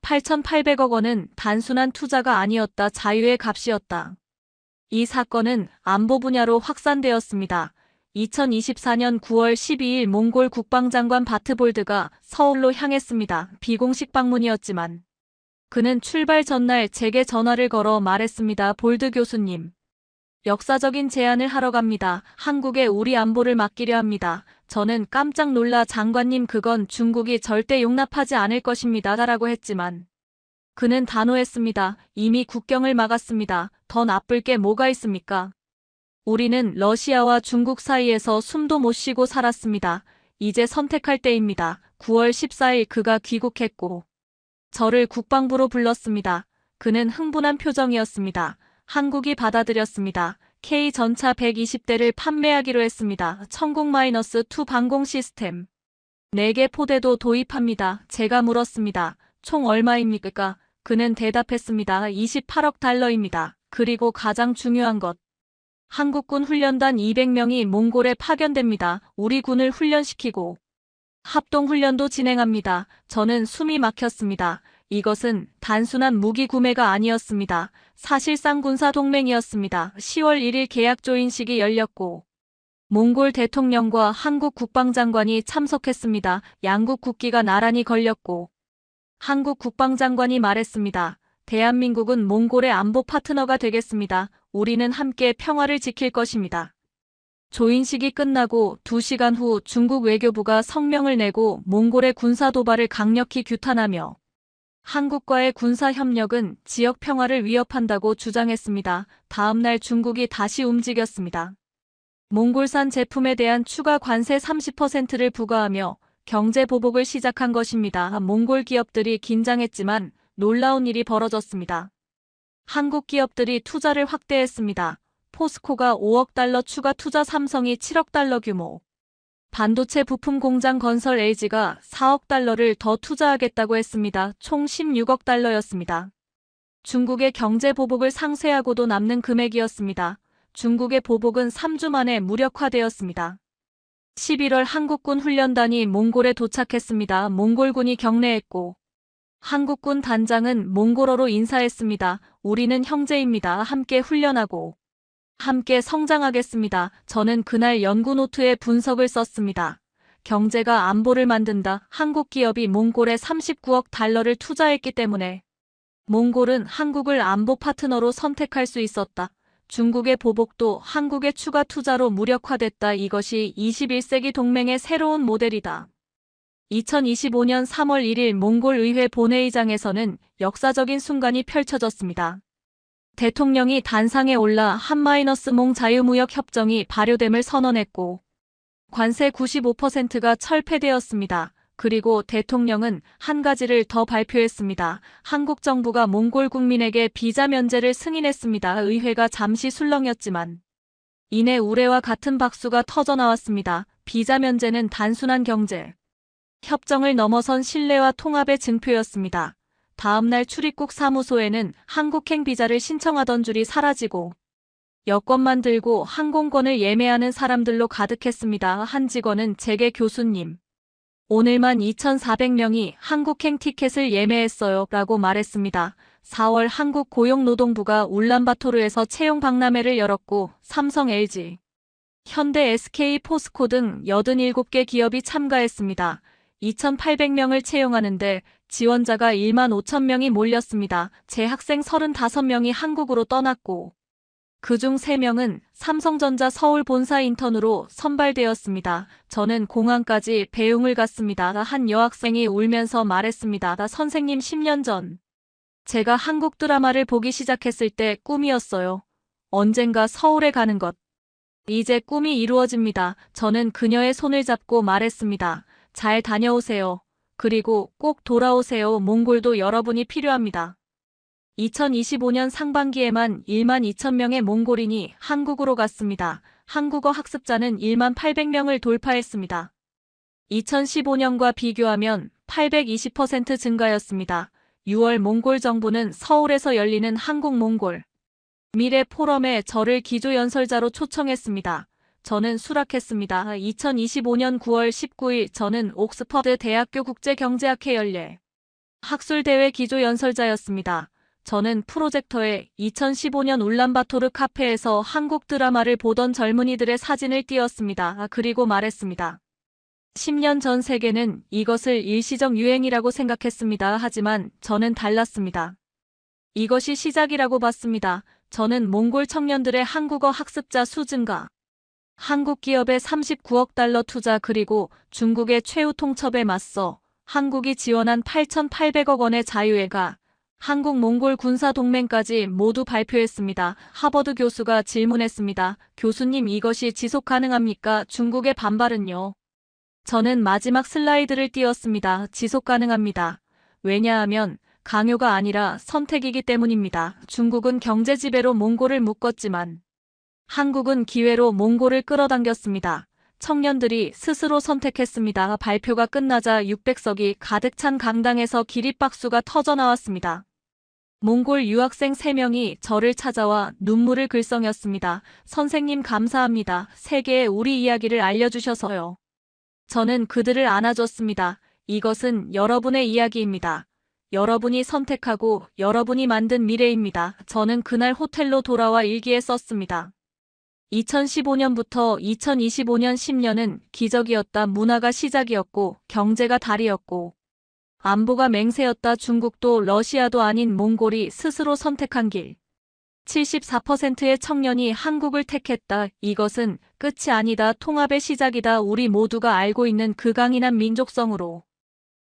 8,800억 원은 단순한 투자가 아니었다. 자유의 값이었다. 이 사건은 안보 분야로 확산되었습니다. 2024년 9월 12일 몽골 국방장관 바트볼드가 서울로 향했습니다. 비공식 방문이었지만 그는 출발 전날 제게 전화를 걸어 말했습니다. 볼드 교수님, 역사적인 제안을 하러 갑니다. 한국에 우리 안보를 맡기려 합니다. 저는 깜짝 놀라 장관님, 그건 중국이 절대 용납하지 않을 것입니다. 라고 했지만 그는 단호했습니다. 이미 국경을 막았습니다. 더 나쁠 게 뭐가 있습니까? 우리는 러시아와 중국 사이에서 숨도 못 쉬고 살았습니다. 이제 선택할 때입니다. 9월 14일 그가 귀국했고 저를 국방부로 불렀습니다. 그는 흥분한 표정이었습니다. 한국이 받아들였습니다. K 전차 120대를 판매하기로 했습니다. 천국-2 방공 시스템 4개 포대도 도입합니다. 제가 물었습니다. 총 얼마입니까? 그는 대답했습니다. 28억 달러입니다. 그리고 가장 중요한 것, 한국군 훈련단 200명이 몽골에 파견됩니다. 우리 군을 훈련시키고 합동훈련도 진행합니다. 저는 숨이 막혔습니다. 이것은 단순한 무기 구매가 아니었습니다. 사실상 군사 동맹이었습니다. 10월 1일 계약 조인식이 열렸고 몽골 대통령과 한국 국방장관이 참석했습니다. 양국 국기가 나란히 걸렸고 한국 국방장관이 말했습니다. 대한민국은 몽골의 안보 파트너가 되겠습니다. 우리는 함께 평화를 지킬 것입니다. 조인식이 끝나고 2시간 후 중국 외교부가 성명을 내고 몽골의 군사 도발을 강력히 규탄하며 한국과의 군사 협력은 지역 평화를 위협한다고 주장했습니다. 다음 날 중국이 다시 움직였습니다. 몽골산 제품에 대한 추가 관세 30%를 부과하며 경제 보복을 시작한 것입니다. 몽골 기업들이 긴장했지만 놀라운 일이 벌어졌습니다. 한국 기업들이 투자를 확대했습니다. 포스코가 5억 달러 추가 투자, 삼성이 7억 달러 규모, 반도체 부품 공장 건설 LG가 4억 달러를 더 투자하겠다고 했습니다. 총 16억 달러였습니다. 중국의 경제 보복을 상쇄하고도 남는 금액이었습니다. 중국의 보복은 3주 만에 무력화되었습니다. 11월 한국군 훈련단이 몽골에 도착했습니다. 몽골군이 격례했고 한국군 단장은 몽골어로 인사했습니다. 우리는 형제입니다. 함께 훈련하고 함께 성장하겠습니다. 저는 그날 연구 노트에 분석을 썼습니다. 경제가 안보를 만든다. 한국 기업이 몽골에 39억 달러를 투자했기 때문에 몽골은 한국을 안보 파트너로 선택할 수 있었다. 중국의 보복도 한국의 추가 투자로 무력화됐다. 이것이 21세기 동맹의 새로운 모델이다. 2025년 3월 1일 몽골 의회 본회의장에서는 역사적인 순간이 펼쳐졌습니다. 대통령이 단상에 올라 한-몽 자유무역 협정이 발효됨을 선언했고 관세 95%가 철폐되었습니다. 그리고 대통령은 한 가지를 더 발표했습니다. 한국 정부가 몽골 국민에게 비자 면제를 승인했습니다. 의회가 잠시 술렁였지만 이내 우레와 같은 박수가 터져나왔습니다. 비자 면제는 단순한 경제 협정을 넘어선 신뢰와 통합의 증표였습니다. 다음 날 출입국 사무소에는 한국행 비자를 신청하던 줄이 사라지고 여권만 들고 항공권을 예매하는 사람들로 가득했습니다. 한 직원은 제게 교수님, 오늘만 2,400명이 한국행 티켓을 예매했어요 라고 말했습니다. 4월 한국고용노동부가 울란바토르에서 채용 박람회를 열었고 삼성, LG, 현대, SK, 포스코 등 87개 기업이 참가했습니다. 2,800명을 채용하는데 지원자가 1만 5천 명이 몰렸습니다. 재학생 35명이 한국으로 떠났고 그중 3명은 삼성전자 서울 본사 인턴으로 선발되었습니다. 저는 공항까지 배웅을 갔습니다. 한 여학생이 울면서 말했습니다. 선생님, 10년 전 제가 한국 드라마를 보기 시작했을 때 꿈이었어요. 언젠가 서울에 가는 것. 이제 꿈이 이루어집니다. 저는 그녀의 손을 잡고 말했습니다. 잘 다녀오세요. 그리고 꼭 돌아오세요. 몽골도 여러분이 필요합니다. 2025년 상반기에만 1만 2천 명의 몽골인이 한국으로 갔습니다. 한국어 학습자는 1만 800명을 돌파했습니다. 2015년과 비교하면 820% 증가였습니다. 6월 몽골 정부는 서울에서 열리는 한국-몽골 미래 포럼에 저를 기조연설자로 초청했습니다. 저는 수락했습니다. 2025년 9월 19일 저는 옥스퍼드 대학교 국제경제학회 연례 학술대회 기조연설자였습니다. 저는 프로젝터에 2015년 울란바토르 카페에서 한국 드라마를 보던 젊은이들의 사진을 띄웠습니다. 그리고 말했습니다. 10년 전 세계는 이것을 일시적 유행이라고 생각했습니다. 하지만 저는 달랐습니다. 이것이 시작이라고 봤습니다. 저는 몽골 청년들의 한국어 학습자 수 증가, 한국 기업의 39억 달러 투자, 그리고 중국의 최후 통첩에 맞서 한국이 지원한 8,800억 원의 자유회가, 한국-몽골 군사동맹까지 모두 발표했습니다. 하버드 교수가 질문했습니다. 교수님, 이것이 지속 가능합니까? 중국의 반발은요? 저는 마지막 슬라이드를 띄웠습니다. 지속 가능합니다. 왜냐하면 강요가 아니라 선택이기 때문입니다. 중국은 경제 지배로 몽골을 묶었지만 한국은 기회로 몽골을 끌어당겼습니다. 청년들이 스스로 선택했습니다. 발표가 끝나자 600석이 가득 찬 강당에서 기립박수가 터져나왔습니다. 몽골 유학생 3명이 저를 찾아와 눈물을 글썽였습니다. 선생님, 감사합니다. 세계에 우리 이야기를 알려주셔서요. 저는 그들을 안아줬습니다. 이것은 여러분의 이야기입니다. 여러분이 선택하고 여러분이 만든 미래입니다. 저는 그날 호텔로 돌아와 일기에 썼습니다. 2015년부터 2025년 10년은 기적이었다. 문화가 시작이었고 경제가 달이었고 안보가 맹세였다. 중국도 러시아도 아닌 몽골이 스스로 선택한 길. 74%의 청년이 한국을 택했다. 이것은 끝이 아니다. 통합의 시작이다. 우리 모두가 알고 있는 그 강인한 민족성으로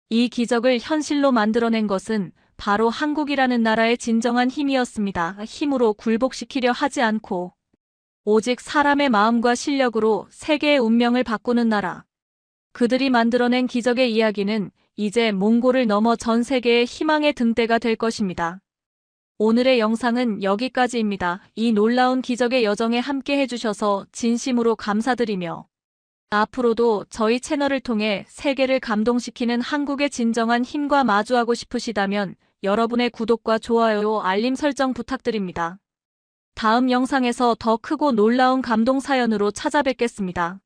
이 기적을 현실로 만들어낸 것은 바로 한국이라는 나라의 진정한 힘이었습니다. 힘으로 굴복시키려 하지 않고 오직 사람의 마음과 실력으로 세계의 운명을 바꾸는 나라. 그들이 만들어낸 기적의 이야기는 이제 몽골을 넘어 전 세계의 희망의 등대가 될 것입니다. 오늘의 영상은 여기까지입니다. 이 놀라운 기적의 여정에 함께 해주셔서 진심으로 감사드리며 앞으로도 저희 채널을 통해 세계를 감동시키는 한국의 진정한 힘과 마주하고 싶으시다면 여러분의 구독과 좋아요, 알림 설정 부탁드립니다. 다음 영상에서 더 크고 놀라운 감동 사연으로 찾아뵙겠습니다.